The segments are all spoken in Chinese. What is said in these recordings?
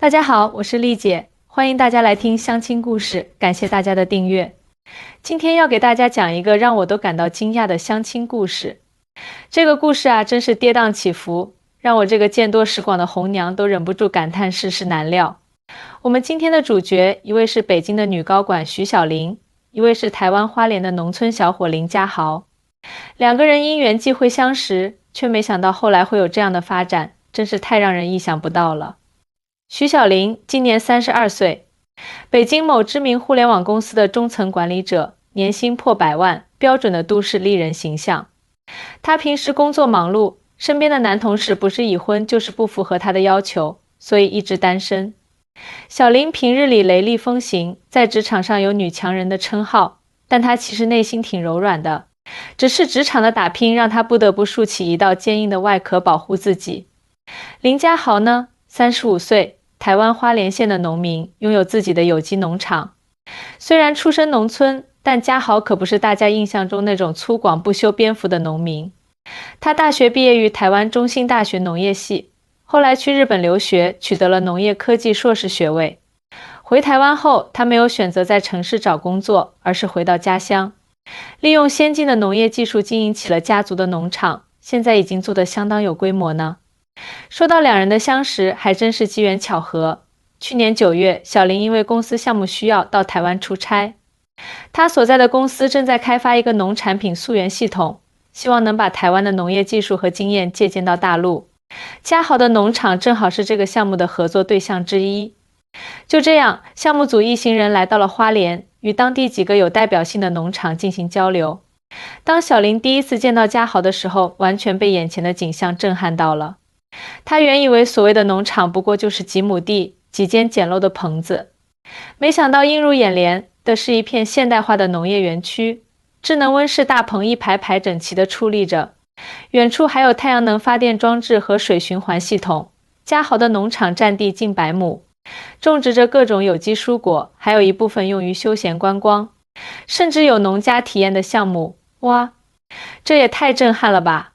大家好，我是丽姐，欢迎大家来听相亲故事，感谢大家的订阅。今天要给大家讲一个让我都感到惊讶的相亲故事。这个故事啊，真是跌宕起伏，让我这个见多识广的红娘都忍不住感叹世事难料。我们今天的主角，一位是北京的女高管徐小玲，一位是台湾花莲的农村小伙林家豪。两个人因缘际会相识，却没想到后来会有这样的发展，真是太让人意想不到了。徐小玲今年32岁，北京某知名互联网公司的中层管理者，年薪破100万，标准的都市丽人形象。她平时工作忙碌，身边的男同事不是已婚就是不符合她的要求，所以一直单身。小玲平日里雷厉风行，在职场上有女强人的称号，但她其实内心挺柔软的，只是职场的打拼让她不得不竖起一道坚硬的外壳保护自己。林家豪呢，35岁，台湾花莲县的农民，拥有自己的有机农场。虽然出身农村，但家豪可不是大家印象中那种粗犷不修边幅的农民。他大学毕业于台湾中兴大学农业系，后来去日本留学，取得了农业科技硕士学位。回台湾后，他没有选择在城市找工作，而是回到家乡，利用先进的农业技术经营起了家族的农场，现在已经做得相当有规模呢。说到两人的相识，还真是机缘巧合。去年9月，小玲因为公司项目需要到台湾出差。她所在的公司正在开发一个农产品溯源系统，希望能把台湾的农业技术和经验借鉴到大陆。家豪的农场正好是这个项目的合作对象之一。就这样，项目组一行人来到了花莲，与当地几个有代表性的农场进行交流。当小玲第一次见到家豪的时候，完全被眼前的景象震撼到了。他原以为所谓的农场不过就是几亩地、几间简陋的棚子，没想到映入眼帘的是一片现代化的农业园区，智能温室大棚一排排整齐地矗立着，远处还有太阳能发电装置和水循环系统。家豪的农场占地近100亩，种植着各种有机蔬果，还有一部分用于休闲观光，甚至有农家体验的项目。哇，这也太震撼了吧！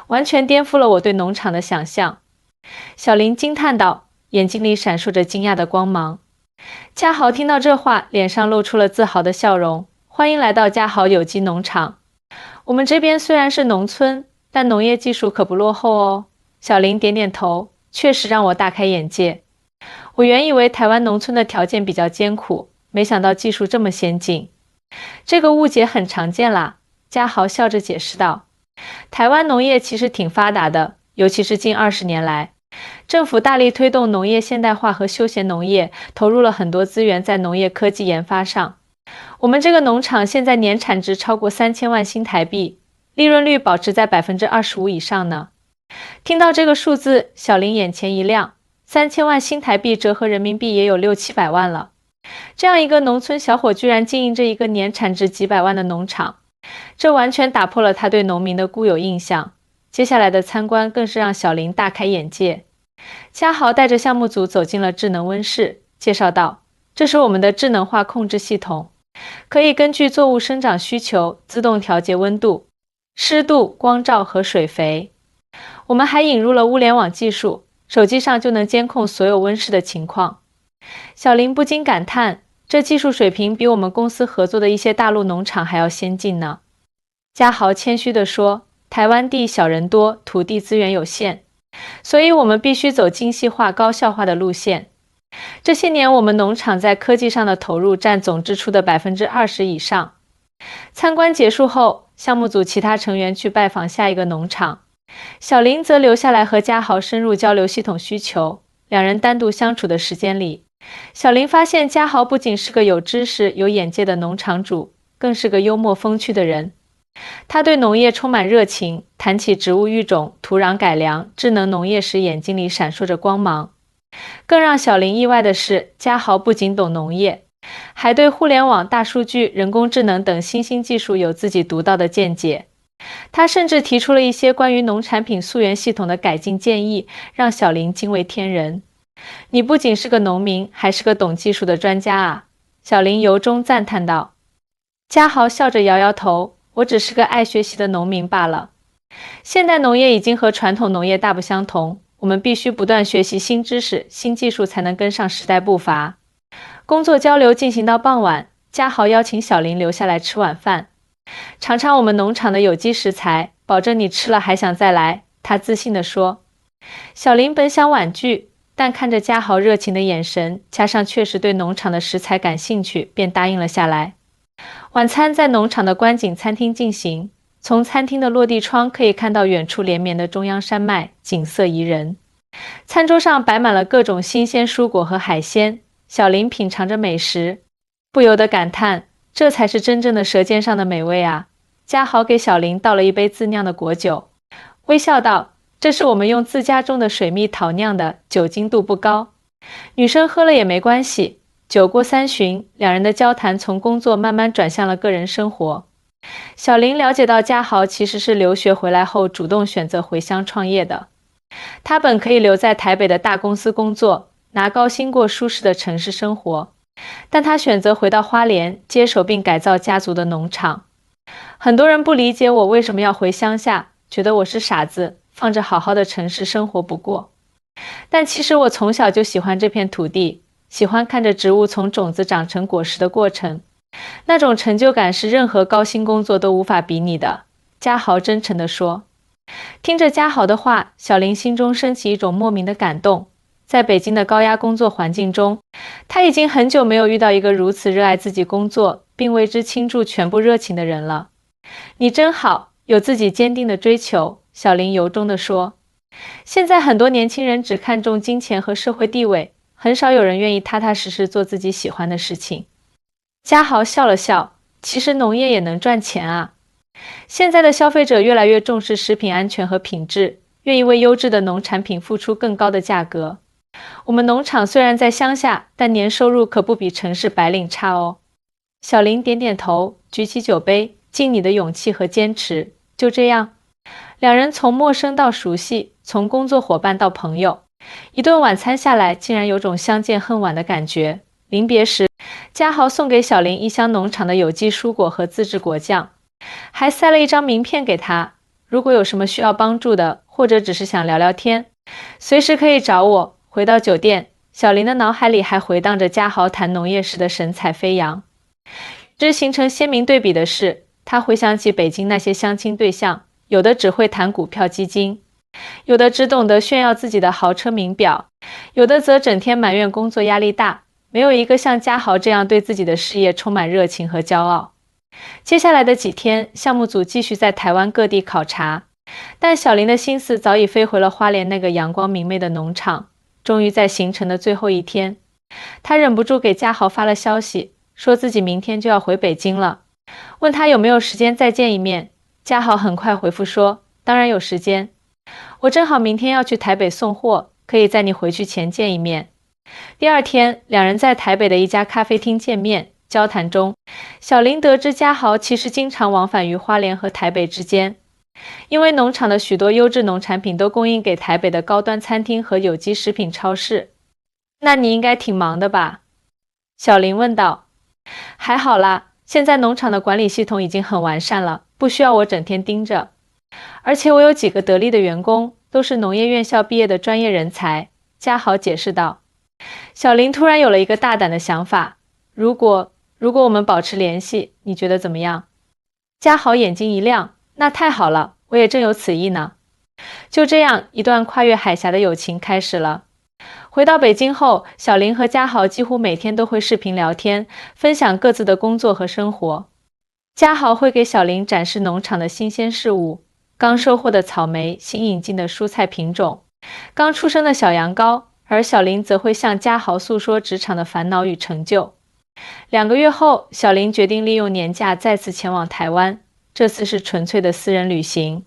完全颠覆了我对农场的想象。小玲惊叹道，眼睛里闪烁着惊讶的光芒。家豪听到这话，脸上露出了自豪的笑容。欢迎来到家豪有机农场。我们这边虽然是农村，但农业技术可不落后哦。小玲点点头，确实让我大开眼界。我原以为台湾农村的条件比较艰苦，没想到技术这么先进。这个误解很常见啦，家豪笑着解释道。台湾农业其实挺发达的，尤其是近20年来，政府大力推动农业现代化和休闲农业，投入了很多资源在农业科技研发上。我们这个农场现在年产值超过3000万新台币，利润率保持在25%以上呢。听到这个数字，小玲眼前一亮，3000万新台币折合人民币也有600-700万了。这样一个农村小伙居然经营着一个年产值几百万的农场，这完全打破了他对农民的固有印象。接下来的参观更是让小玲大开眼界。家豪带着项目组走进了智能温室，介绍道，这是我们的智能化控制系统，可以根据作物生长需求自动调节温度、湿度、光照和水肥。我们还引入了物联网技术，手机上就能监控所有温室的情况。小玲不禁感叹，这技术水平比我们公司合作的一些大陆农场还要先进呢。家豪谦虚地说，台湾地小人多，土地资源有限，所以我们必须走精细化、高效化的路线。这些年我们农场在科技上的投入占总支出的20%以上。参观结束后，项目组其他成员去拜访下一个农场，小玲则留下来和家豪深入交流系统需求。两人单独相处的时间里，小玲发现家豪不仅是个有知识、有眼界的农场主，更是个幽默风趣的人。他对农业充满热情，谈起植物育种、土壤改良、智能农业时，眼睛里闪烁着光芒。更让小玲意外的是，家豪不仅懂农业，还对互联网、大数据、人工智能等新兴技术有自己独到的见解。他甚至提出了一些关于农产品溯源系统的改进建议，让小玲惊为天人。你不仅是个农民，还是个懂技术的专家啊！小玲由衷赞叹道。家豪笑着摇摇头，我只是个爱学习的农民罢了。现代农业已经和传统农业大不相同，我们必须不断学习新知识、新技术，才能跟上时代步伐。工作交流进行到傍晚，嘉豪邀请小林留下来吃晚饭，尝尝我们农场的有机食材，保证你吃了还想再来，他自信地说。小林本想婉拒，但看着嘉豪热情的眼神，加上确实对农场的食材感兴趣，便答应了下来。晚餐在农场的观景餐厅进行，从餐厅的落地窗可以看到远处连绵的中央山脉，景色宜人。餐桌上摆满了各种新鲜蔬果和海鲜，小林品尝着美食，不由得感叹，这才是真正的舌尖上的美味啊。嘉豪给小林倒了一杯自酿的果酒，微笑道，这是我们用自家种的水蜜桃酿的，酒精度不高，女生喝了也没关系。酒过三巡，两人的交谈从工作慢慢转向了个人生活。小林了解到嘉豪其实是留学回来后主动选择回乡创业的。他本可以留在台北的大公司工作，拿高薪过舒适的城市生活，但他选择回到花莲，接手并改造家族的农场。很多人不理解我为什么要回乡下，觉得我是傻子，放着好好的城市生活不过。但其实我从小就喜欢这片土地，喜欢看着植物从种子长成果实的过程，那种成就感是任何高薪工作都无法比拟的。嘉豪真诚地说。听着嘉豪的话，小林心中升起一种莫名的感动。在北京的高压工作环境中，他已经很久没有遇到一个如此热爱自己工作，并为之倾注全部热情的人了。你真好，有自己坚定的追求，小林由衷地说。现在很多年轻人只看重金钱和社会地位，很少有人愿意踏踏实实做自己喜欢的事情。嘉豪笑了笑，其实农业也能赚钱啊。现在的消费者越来越重视食品安全和品质，愿意为优质的农产品付出更高的价格。我们农场虽然在乡下，但年收入可不比城市白领差哦。小林点点头，举起酒杯，敬你的勇气和坚持。就这样，两人从陌生到熟悉，从工作伙伴到朋友，一顿晚餐下来，竟然有种相见恨晚的感觉。临别时，嘉豪送给小林一箱农场的有机蔬果和自制果酱，还塞了一张名片给他，如果有什么需要帮助的，或者只是想聊聊天，随时可以找我。回到酒店，小林的脑海里还回荡着嘉豪谈农业时的神采飞扬。这形成鲜明对比的是，他回想起北京那些相亲对象，有的只会谈股票基金，有的只懂得炫耀自己的豪车名表，有的则整天埋怨工作压力大，没有一个像嘉豪这样对自己的事业充满热情和骄傲。接下来的几天，项目组继续在台湾各地考察，但小林的心思早已飞回了花莲那个阳光明媚的农场。终于在行程的最后一天，他忍不住给嘉豪发了消息，说自己明天就要回北京了，问他有没有时间再见一面。嘉豪很快回复说，当然有时间，我正好明天要去台北送货，可以在你回去前见一面。第二天，两人在台北的一家咖啡厅见面，交谈中，小林得知嘉豪其实经常往返于花莲和台北之间，因为农场的许多优质农产品都供应给台北的高端餐厅和有机食品超市。那你应该挺忙的吧？小林问道。还好啦，现在农场的管理系统已经很完善了，不需要我整天盯着。而且我有几个得力的员工，都是农业院校毕业的专业人才，嘉豪解释道。小林突然有了一个大胆的想法，如果我们保持联系，你觉得怎么样？嘉豪眼睛一亮，那太好了，我也正有此意呢。就这样，一段跨越海峡的友情开始了。回到北京后，小林和嘉豪几乎每天都会视频聊天，分享各自的工作和生活。嘉豪会给小林展示农场的新鲜事物，刚收获的草莓，新引进的蔬菜品种，刚出生的小羊羔，而小林则会向嘉豪诉说职场的烦恼与成就。2个月后，小林决定利用年假再次前往台湾，这次是纯粹的私人旅行。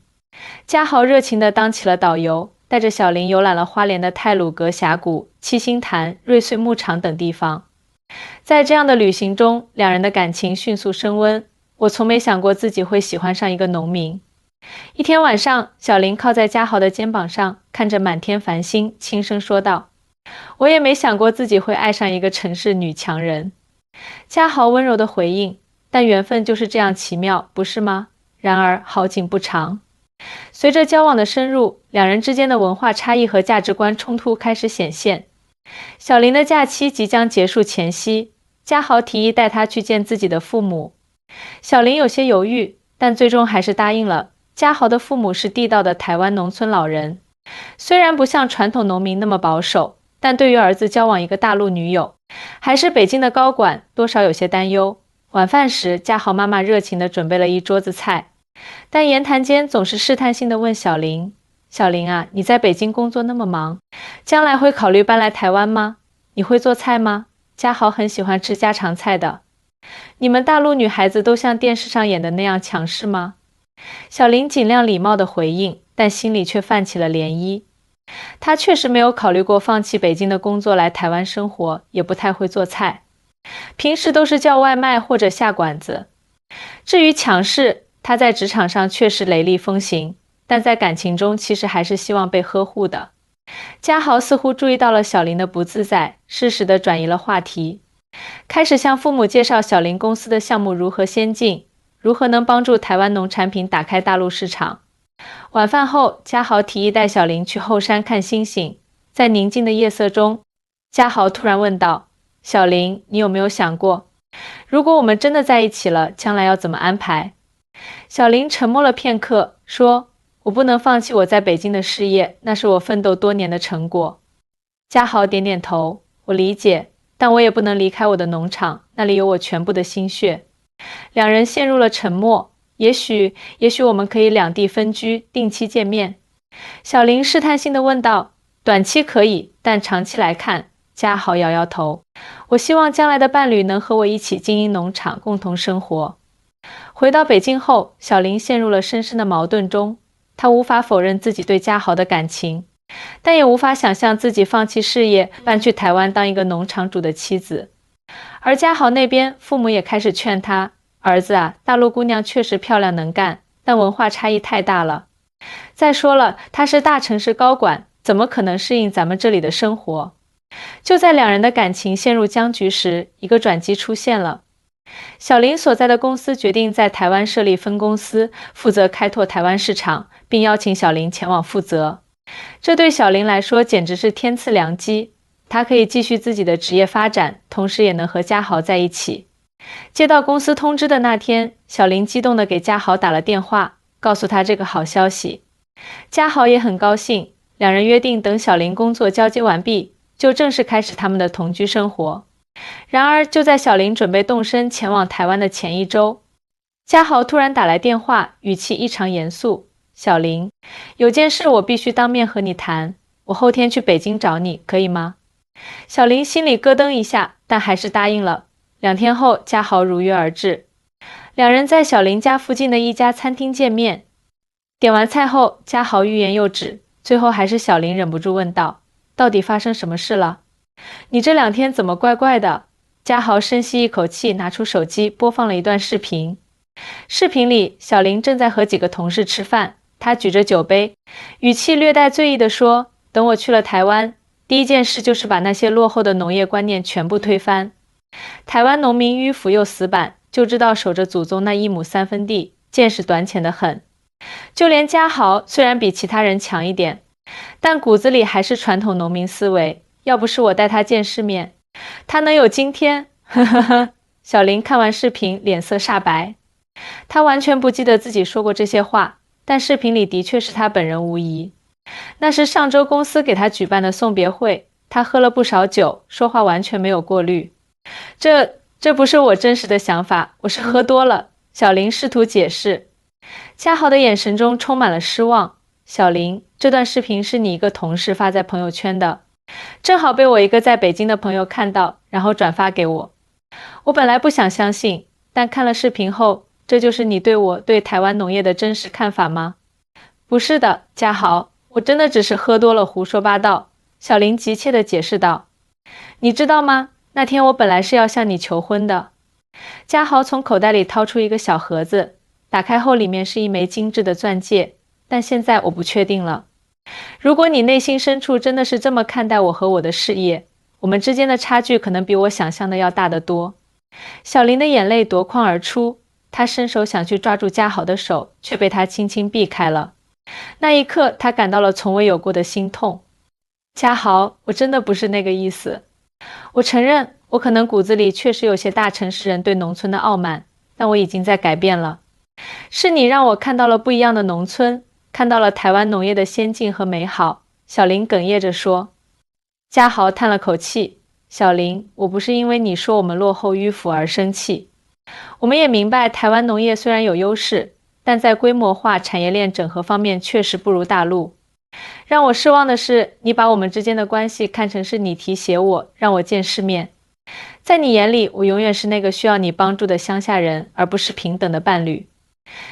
嘉豪热情地当起了导游，带着小林游览了花莲的太鲁阁峡谷、七星潭、瑞穗牧场等地方。在这样的旅行中，两人的感情迅速升温。我从没想过自己会喜欢上一个农民。一天晚上，小林靠在嘉豪的肩膀上，看着满天繁星，轻声说道：我也没想过自己会爱上一个城市女强人。嘉豪温柔地回应：但缘分就是这样奇妙，不是吗？然而好景不长。随着交往的深入，两人之间的文化差异和价值观冲突开始显现。小林的假期即将结束前夕，嘉豪提议带她去见自己的父母。小林有些犹豫，但最终还是答应了。嘉豪的父母是地道的台湾农村老人，虽然不像传统农民那么保守，但对于儿子交往一个大陆女友，还是北京的高管，多少有些担忧。晚饭时，嘉豪妈妈热情地准备了一桌子菜，但言谈间总是试探性地问小林：“小林啊，你在北京工作那么忙，将来会考虑搬来台湾吗？你会做菜吗？嘉豪很喜欢吃家常菜的。你们大陆女孩子都像电视上演的那样强势吗？”小林尽量礼貌地回应，但心里却泛起了涟漪。她确实没有考虑过放弃北京的工作来台湾生活，也不太会做菜，平时都是叫外卖或者下馆子。至于强势，她在职场上确实雷厉风行，但在感情中其实还是希望被呵护的。嘉豪似乎注意到了小林的不自在，适时地转移了话题，开始向父母介绍小林公司的项目如何先进，如何能帮助台湾农产品打开大陆市场。晚饭后，嘉豪提议带小林去后山看星星。在宁静的夜色中，嘉豪突然问道：“小林，你有没有想过，如果我们真的在一起了，将来要怎么安排？”小林沉默了片刻，说：“我不能放弃我在北京的事业，那是我奋斗多年的成果。”嘉豪点点头：“我理解，但我也不能离开我的农场，那里有我全部的心血。”两人陷入了沉默。也许我们可以两地分居，定期见面。小林试探性地问道：“短期可以，但长期来看？”嘉豪摇摇头：“我希望将来的伴侣能和我一起经营农场，共同生活。”回到北京后，小林陷入了深深的矛盾中。她无法否认自己对嘉豪的感情，但也无法想象自己放弃事业，搬去台湾当一个农场主的妻子。而嘉豪那边，父母也开始劝他：“儿子啊，大陆姑娘确实漂亮能干，但文化差异太大了。再说了，她是大城市高管，怎么可能适应咱们这里的生活？”就在两人的感情陷入僵局时，一个转机出现了。小林所在的公司决定在台湾设立分公司，负责开拓台湾市场，并邀请小林前往负责。这对小林来说简直是天赐良机，他可以继续自己的职业发展，同时也能和嘉豪在一起。接到公司通知的那天，小林激动地给嘉豪打了电话，告诉他这个好消息。嘉豪也很高兴，两人约定等小林工作交接完毕，就正式开始他们的同居生活。然而，就在小林准备动身前往台湾的前一周，嘉豪突然打来电话，语气异常严肃：“小林，有件事我必须当面和你谈，我后天去北京找你，可以吗？”小林心里咯噔一下，但还是答应了。2天后，嘉豪如约而至，两人在小林家附近的一家餐厅见面。点完菜后，嘉豪欲言又止，最后还是小林忍不住问道：“到底发生什么事了？你这2天怎么怪怪的？”嘉豪深吸一口气，拿出手机播放了一段视频。视频里，小林正在和几个同事吃饭，他举着酒杯，语气略带醉意地说：“等我去了台湾，第一件事就是把那些落后的农业观念全部推翻。台湾农民迂腐又死板，就知道守着祖宗那1亩3分地，见识短浅得很。就连嘉豪虽然比其他人强一点，但骨子里还是传统农民思维，要不是我带他见世面，他能有今天？”呵呵呵。小林看完视频，脸色煞白。他完全不记得自己说过这些话，但视频里的确是他本人无疑。那是上周公司给他举办的送别会，他喝了不少酒，说话完全没有过滤。这不是我真实的想法，我是喝多了。小林试图解释。嘉豪的眼神中充满了失望。小林，这段视频是你一个同事发在朋友圈的，正好被我一个在北京的朋友看到，然后转发给我。我本来不想相信，但看了视频后，这就是你对我对台湾农业的真实看法吗？不是的，嘉豪，我真的只是喝多了胡说八道。小林急切地解释道。你知道吗？那天我本来是要向你求婚的。嘉豪从口袋里掏出一个小盒子，打开后里面是一枚精致的钻戒，但现在我不确定了。如果你内心深处真的是这么看待我和我的事业，我们之间的差距可能比我想象的要大得多。小林的眼泪夺眶而出，他伸手想去抓住嘉豪的手，却被他轻轻避开了。那一刻，他感到了从未有过的心痛。嘉豪，我真的不是那个意思。我承认，我可能骨子里确实有些大城市人对农村的傲慢，但我已经在改变了。是你让我看到了不一样的农村，看到了台湾农业的先进和美好。小林哽咽着说。嘉豪叹了口气，小林，我不是因为你说我们落后迂腐而生气。我们也明白台湾农业虽然有优势，但在规模化产业链整合方面确实不如大陆。让我失望的是，你把我们之间的关系看成是你提携我，让我见世面。在你眼里，我永远是那个需要你帮助的乡下人，而不是平等的伴侣。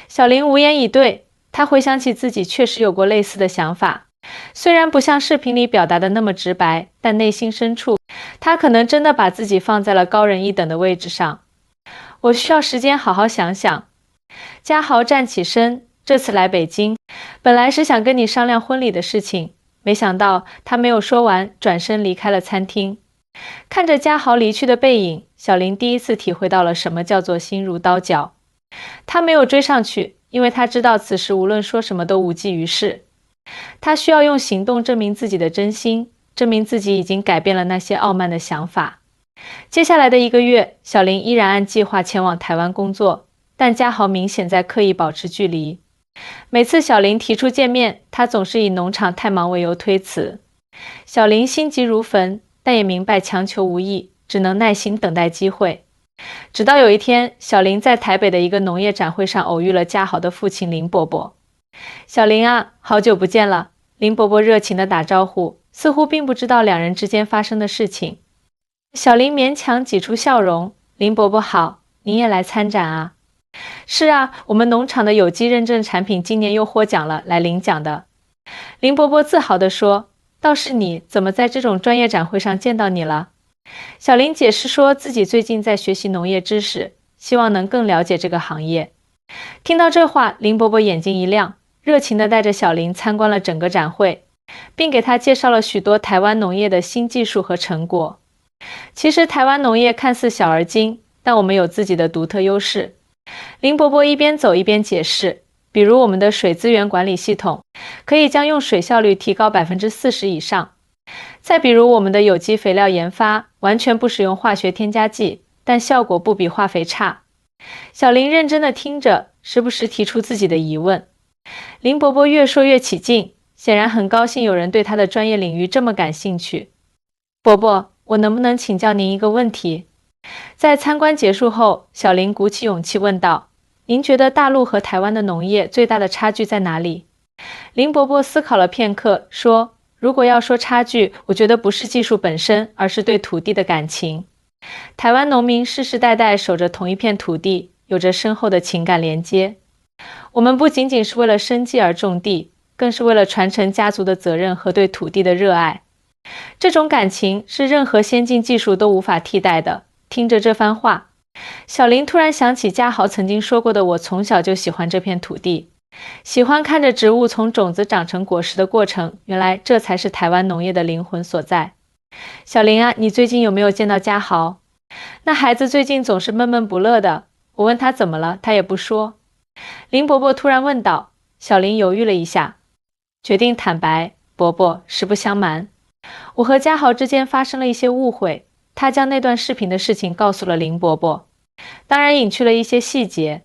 小林无言以对，他回想起自己确实有过类似的想法，虽然不像视频里表达的那么直白，但内心深处，他可能真的把自己放在了高人一等的位置上。我需要时间好好想想。嘉豪站起身，这次来北京，本来是想跟你商量婚礼的事情，没想到他没有说完，转身离开了餐厅。看着嘉豪离去的背影，小林第一次体会到了什么叫做心如刀绞。他没有追上去，因为他知道此时无论说什么都无济于事。他需要用行动证明自己的真心，证明自己已经改变了那些傲慢的想法。接下来的1个月，小林依然按计划前往台湾工作，但嘉豪明显在刻意保持距离。每次小林提出见面，他总是以农场太忙为由推辞。小林心急如焚，但也明白强求无益，只能耐心等待机会。直到有一天，小林在台北的一个农业展会上偶遇了嘉豪的父亲林伯伯。小林啊，好久不见了。林伯伯热情地打招呼，似乎并不知道两人之间发生的事情。小林勉强挤出笑容，林伯伯好，您也来参展啊？是啊，我们农场的有机认证产品今年又获奖了，来领奖的。林伯伯自豪地说，倒是你，怎么在这种专业展会上见到你了？小林解释说自己最近在学习农业知识，希望能更了解这个行业。听到这话，林伯伯眼睛一亮，热情地带着小林参观了整个展会，并给他介绍了许多台湾农业的新技术和成果。其实台湾农业看似小而精，但我们有自己的独特优势。林伯伯一边走一边解释，比如我们的水资源管理系统，可以将用水效率提高40%以上。再比如我们的有机肥料研发，完全不使用化学添加剂，但效果不比化肥差。小林认真地听着，时不时提出自己的疑问。林伯伯越说越起劲，显然很高兴有人对他的专业领域这么感兴趣。伯伯，我能不能请教您一个问题？在参观结束后，小林鼓起勇气问道，您觉得大陆和台湾的农业最大的差距在哪里？林伯伯思考了片刻，说，如果要说差距，我觉得不是技术本身，而是对土地的感情。台湾农民世世代代守着同一片土地，有着深厚的情感连接。我们不仅仅是为了生计而种地，更是为了传承家族的责任和对土地的热爱。这种感情是任何先进技术都无法替代的。听着这番话，小林突然想起嘉豪曾经说过的，我从小就喜欢这片土地，喜欢看着植物从种子长成果实的过程，原来这才是台湾农业的灵魂所在。小林啊，你最近有没有见到嘉豪？那孩子最近总是闷闷不乐的，我问他怎么了，他也不说。林伯伯突然问道。小林犹豫了一下，决定坦白，伯伯，实不相瞒，我和嘉豪之间发生了一些误会，他将那段视频的事情告诉了林伯伯，当然隐去了一些细节。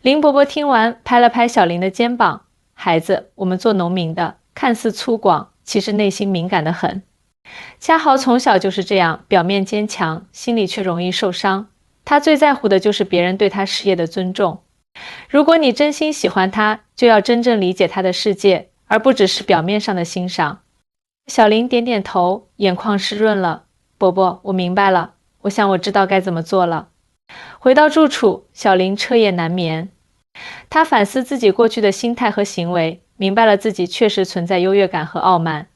林伯伯听完，拍了拍小林的肩膀，孩子，我们做农民的，看似粗犷，其实内心敏感得很。嘉豪从小就是这样，表面坚强，心里却容易受伤。他最在乎的就是别人对他事业的尊重。如果你真心喜欢他，就要真正理解他的世界，而不只是表面上的欣赏。小林点点头，眼眶湿润了。伯伯，我明白了，我想我知道该怎么做了。回到住处，小林彻夜难眠。他反思自己过去的心态和行为，明白了自己确实存在优越感和傲慢。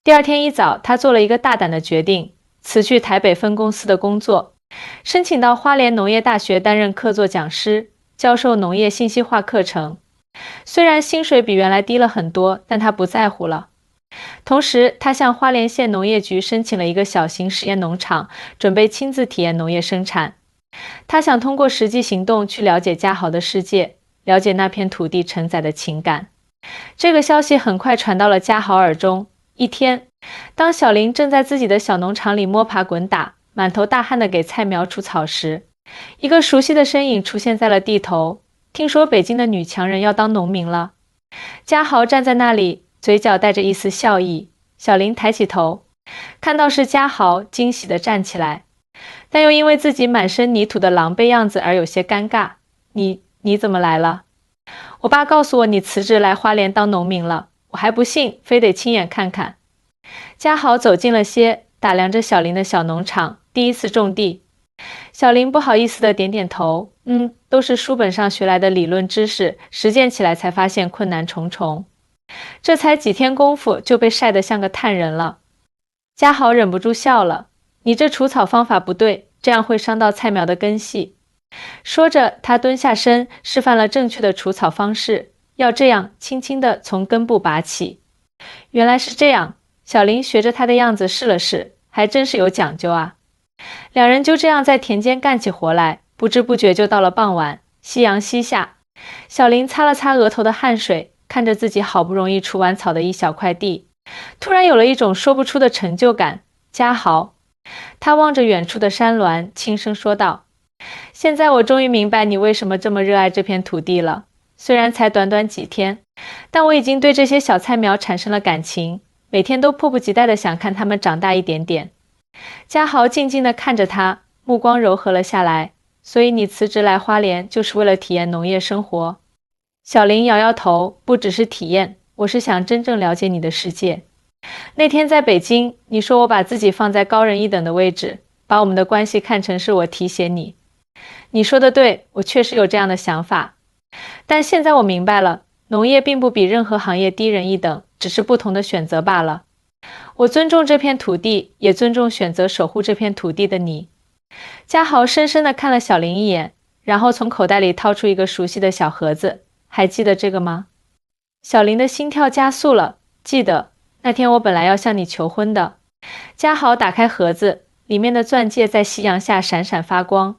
第二天一早，他做了一个大胆的决定，辞去台北分公司的工作，申请到花莲农业大学担任客座讲师，教授农业信息化课程。虽然薪水比原来低了很多，但他不在乎了。同时，他向花莲县农业局申请了一个小型实验农场，准备亲自体验农业生产。他想通过实际行动去了解嘉豪的世界，了解那片土地承载的情感。这个消息很快传到了嘉豪耳中。一天，当小林正在自己的小农场里摸爬滚打，满头大汗地给菜苗除草时，一个熟悉的身影出现在了地头。听说北京的女强人要当农民了。嘉豪站在那里，嘴角带着一丝笑意。小林抬起头，看到是嘉豪，惊喜地站起来，但又因为自己满身泥土的狼狈样子而有些尴尬。你怎么来了？我爸告诉我你辞职来花莲当农民了，我还不信，非得亲眼看看。嘉豪走近了些，打量着小林的小农场，第一次种地。小林不好意思地点点头，都是书本上学来的理论知识，实践起来才发现困难重重。这才几天功夫就被晒得像个炭人了。嘉豪忍不住笑了，你这除草方法不对，这样会伤到菜苗的根系。说着，他蹲下身，示范了正确的除草方式，要这样轻轻地从根部拔起。原来是这样，小林学着他的样子试了试，还真是有讲究啊。两人就这样在田间干起活来，不知不觉就到了傍晚，夕阳西下。小林擦了擦额头的汗水，看着自己好不容易除完草的一小块地，突然有了一种说不出的成就感。嘉豪，他望着远处的山峦，轻声说道，现在我终于明白你为什么这么热爱这片土地了。虽然才短短几天，但我已经对这些小菜苗产生了感情，每天都迫不及待地想看它们长大一点点。嘉豪静静地看着他，目光柔和了下来。所以你辞职来花莲就是为了体验农业生活？小林摇摇头，不只是体验，我是想真正了解你的世界。那天在北京，你说我把自己放在高人一等的位置，把我们的关系看成是我提携你。你说的对，我确实有这样的想法。但现在我明白了，农业并不比任何行业低人一等，只是不同的选择罢了。我尊重这片土地，也尊重选择守护这片土地的你。嘉豪深深地看了小林一眼，然后从口袋里掏出一个熟悉的小盒子。还记得这个吗？小林的心跳加速了。记得，那天我本来要向你求婚的。嘉豪打开盒子，里面的钻戒在夕阳下闪闪发光。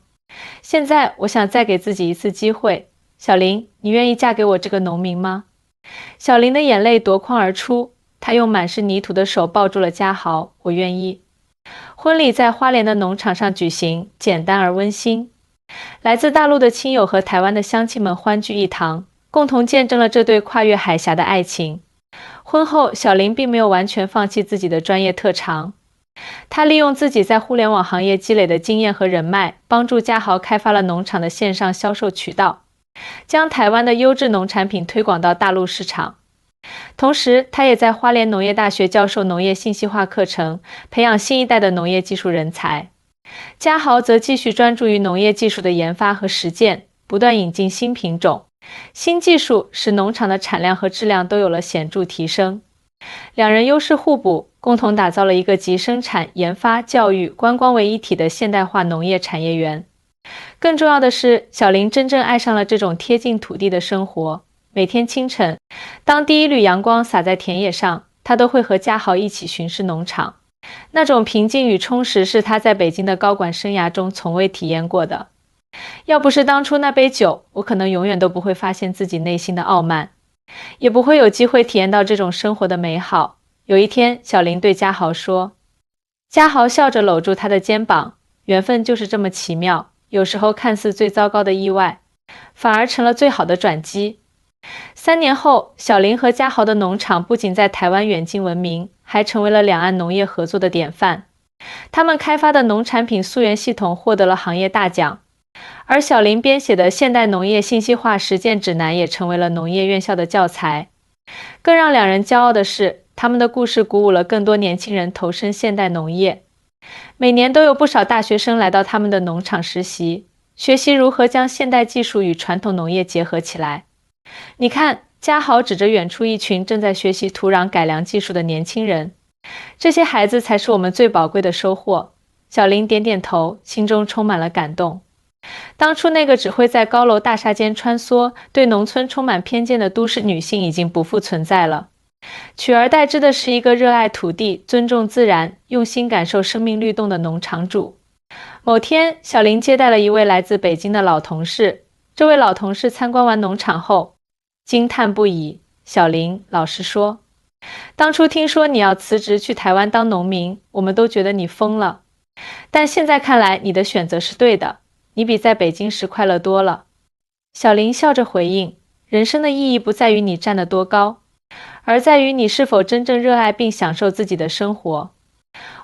现在我想再给自己一次机会。小林，你愿意嫁给我这个农民吗？小林的眼泪夺眶而出，他用满是泥土的手抱住了嘉豪，我愿意。婚礼在花莲的农场上举行，简单而温馨。来自大陆的亲友和台湾的乡亲们欢聚一堂，共同见证了这对跨越海峡的爱情。婚后，小林并没有完全放弃自己的专业特长，他利用自己在互联网行业积累的经验和人脉，帮助嘉豪开发了农场的线上销售渠道，将台湾的优质农产品推广到大陆市场。同时，他也在花莲农业大学教授农业信息化课程，培养新一代的农业技术人才。嘉豪则继续专注于农业技术的研发和实践，不断引进新品种、新技术，使农场的产量和质量都有了显著提升。两人优势互补，共同打造了一个集生产、研发、教育、观光为一体的现代化农业产业园。更重要的是，小林真正爱上了这种贴近土地的生活。每天清晨，当第一缕阳光洒在田野上，他都会和嘉豪一起巡视农场。那种平静与充实是他在北京的高管生涯中从未体验过的。要不是当初那杯酒，我可能永远都不会发现自己内心的傲慢，也不会有机会体验到这种生活的美好。有一天，小林对嘉豪说。嘉豪笑着搂住他的肩膀，缘分就是这么奇妙，有时候看似最糟糕的意外，反而成了最好的转机。3年后，小林和嘉豪的农场不仅在台湾远近闻名，还成为了两岸农业合作的典范。他们开发的农产品溯源系统获得了行业大奖，而小林编写的现代农业信息化实践指南也成为了农业院校的教材。更让两人骄傲的是，他们的故事鼓舞了更多年轻人投身现代农业。每年都有不少大学生来到他们的农场实习，学习如何将现代技术与传统农业结合起来。你看，嘉豪指着远处一群正在学习土壤改良技术的年轻人，这些孩子才是我们最宝贵的收获。小林点点头，心中充满了感动。当初那个只会在高楼大厦间穿梭，对农村充满偏见的都市女性已经不复存在了，取而代之的是一个热爱土地、尊重自然、用心感受生命律动的农场主。某天，小林接待了一位来自北京的老同事。这位老同事参观完农场后，惊叹不已。小林老实说，当初听说你要辞职去台湾当农民，我们都觉得你疯了。但现在看来，你的选择是对的，你比在北京时快乐多了。小林笑着回应，人生的意义不在于你站得多高，而在于你是否真正热爱并享受自己的生活。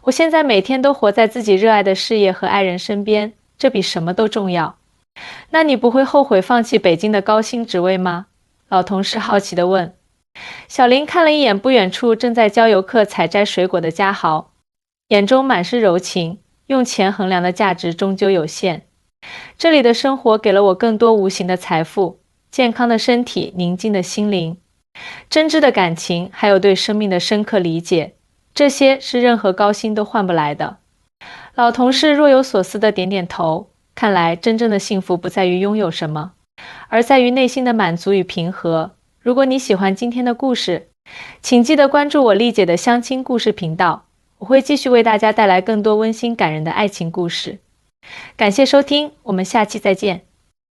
我现在每天都活在自己热爱的事业和爱人身边，这比什么都重要。那你不会后悔放弃北京的高薪职位吗？老同事好奇地问。小林看了一眼不远处正在教游客采摘水果的家豪，眼中满是柔情。用钱衡量的价值终究有限。这里的生活给了我更多无形的财富，健康的身体，宁静的心灵，真挚的感情，还有对生命的深刻理解，这些是任何高薪都换不来的。老同事若有所思地点点头，看来真正的幸福不在于拥有什么，而在于内心的满足与平和。如果你喜欢今天的故事，请记得关注我丽姐的相亲故事频道，我会继续为大家带来更多温馨感人的爱情故事。感谢收听，我们下期再见。